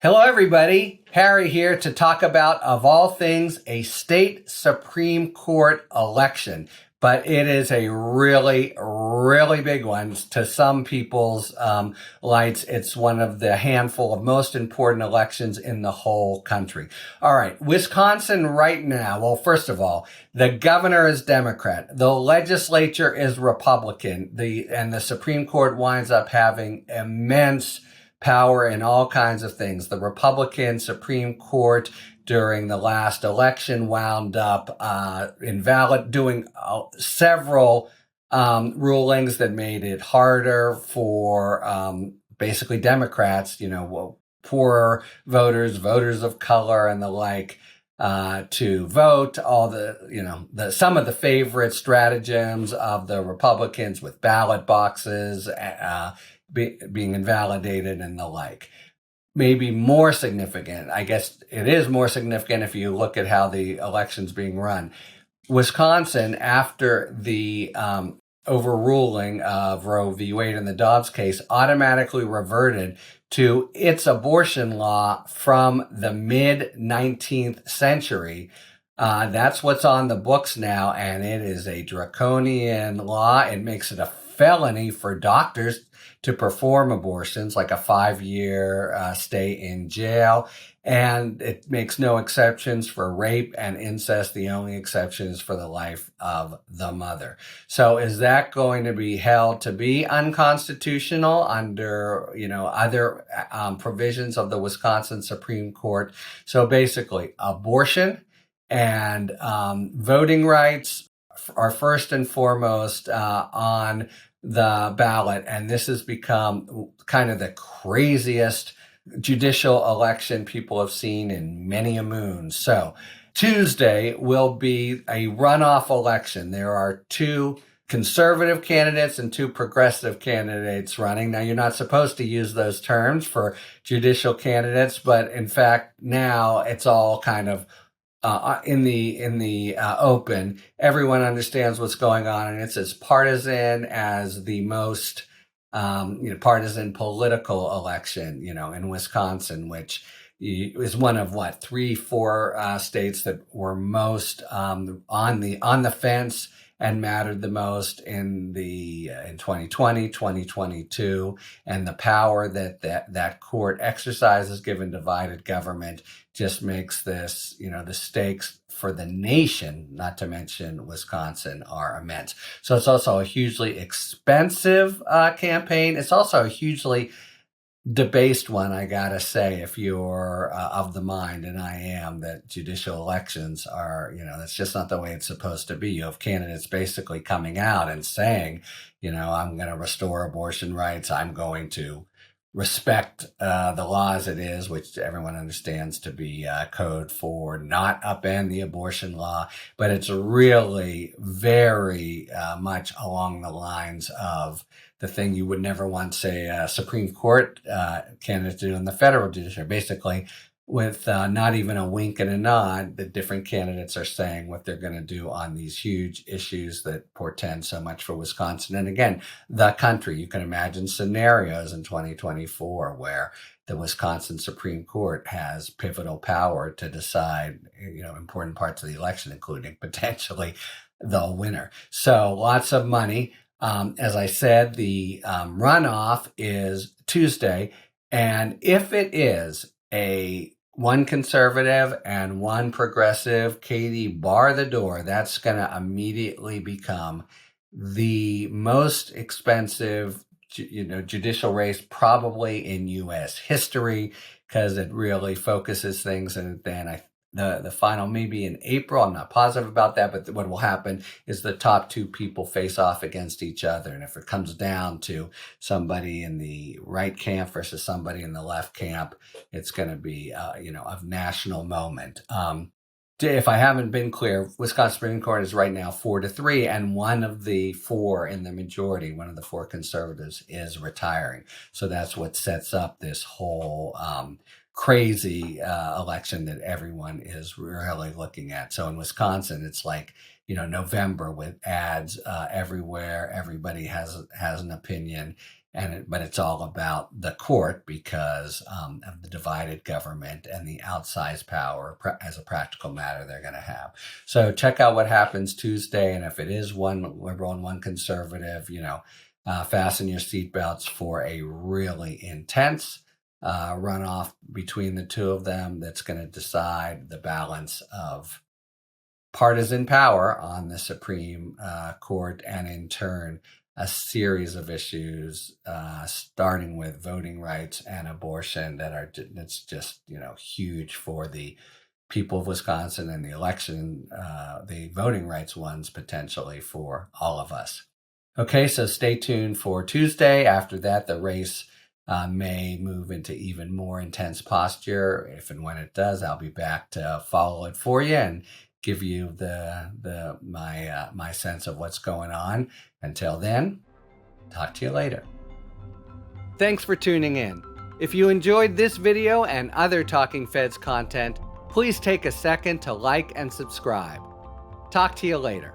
Hello, everybody. Harry here to talk about, of all things, a state Supreme Court election. But it is a really, really big one. To some people's lights, it's one of the handful of most important elections in the whole country. All right, Wisconsin right now. Well, first of all, the governor is Democrat. The legislature is Republican. And the Supreme Court winds up having immense power in all kinds of things. The Republican Supreme Court during the last election wound up doing several rulings that made it harder for basically Democrats, poorer voters of color and the like, to vote. All some of the favorite stratagems of the Republicans with ballot boxes being invalidated and the like. Maybe more significant, I guess it is more significant if you look at how the election's being run. Wisconsin, after the overruling of Roe v. Wade in the Dobbs case, automatically reverted to its abortion law from the mid-19th century. That's what's on the books now, and it is a draconian law. It makes it a felony for doctors to perform abortions, like a 5-year stay in jail. And it makes no exceptions for rape and incest. The only exception is for the life of the mother. So is that going to be held to be unconstitutional under, other provisions of the Wisconsin Supreme Court? So basically, abortion and voting rights are first and foremost on the ballot, and this has become kind of the craziest judicial election people have seen in many a moon. So Tuesday will be a runoff election. There are 2 conservative candidates and 2 progressive candidates running. Now, you're not supposed to use those terms for judicial candidates, but in fact, now it's all kind of in the open. Everyone understands what's going on, and it's as partisan as the most partisan political election, in Wisconsin, which is one of 3-4 states that were most on the fence and mattered the most in 2020, 2022, and the power that court exercises given divided government just makes this, the stakes for the nation, not to mention Wisconsin, are immense. So it's also a hugely expensive campaign. It's also a hugely debased one, I gotta say, if you're of the mind, and I am, that judicial elections are, that's just not the way it's supposed to be. You have candidates basically coming out and saying, I'm going to restore abortion rights. I'm going to respect the law as it is, which everyone understands to be code for not upend the abortion law. But it's really very much along the lines of the thing you would never want, say, a Supreme Court candidate to do in the federal judiciary. Basically, with not even a wink and a nod, the different candidates are saying what they're going to do on these huge issues that portend so much for Wisconsin. And again, the country. You can imagine scenarios in 2024 where the Wisconsin Supreme Court has pivotal power to decide, important parts of the election, including potentially the winner. So lots of money. As I said, the runoff is Tuesday. And if it is one conservative and one progressive, Katie, bar the door, that's going to immediately become the most expensive, judicial race probably in U.S. history, because it really focuses things. And then the final maybe in April. I'm not positive about that, but what will happen is the top 2 people face off against each other. And if it comes down to somebody in the right camp versus somebody in the left camp, it's going to be, of national moment. If I haven't been clear, Wisconsin Supreme Court is right now 4-3, and one of the 4 in the majority, one of the 4 conservatives, is retiring. So that's what sets up this whole crazy election that everyone is really looking at. So in Wisconsin, it's like, November with ads everywhere. Everybody has an opinion. but it's all about the court because of the divided government and the outsized power as a practical matter they're going to have. So check out what happens Tuesday, and if it is one liberal and one conservative, fasten your seatbelts for a really intense runoff between the two of them that's going to decide the balance of partisan power on the Supreme Court, and in turn a series of issues starting with voting rights and abortion that's just huge for the people of Wisconsin, and the election, the voting rights ones potentially for all of us. Okay, so stay tuned for Tuesday. After that, the race may move into even more intense posture. If and when it does, I'll be back to follow it for you and give you my sense of what's going on. Until then, talk to you later. Thanks for tuning in. If you enjoyed this video and other Talking Feds content, please take a second to like and subscribe. Talk to you later.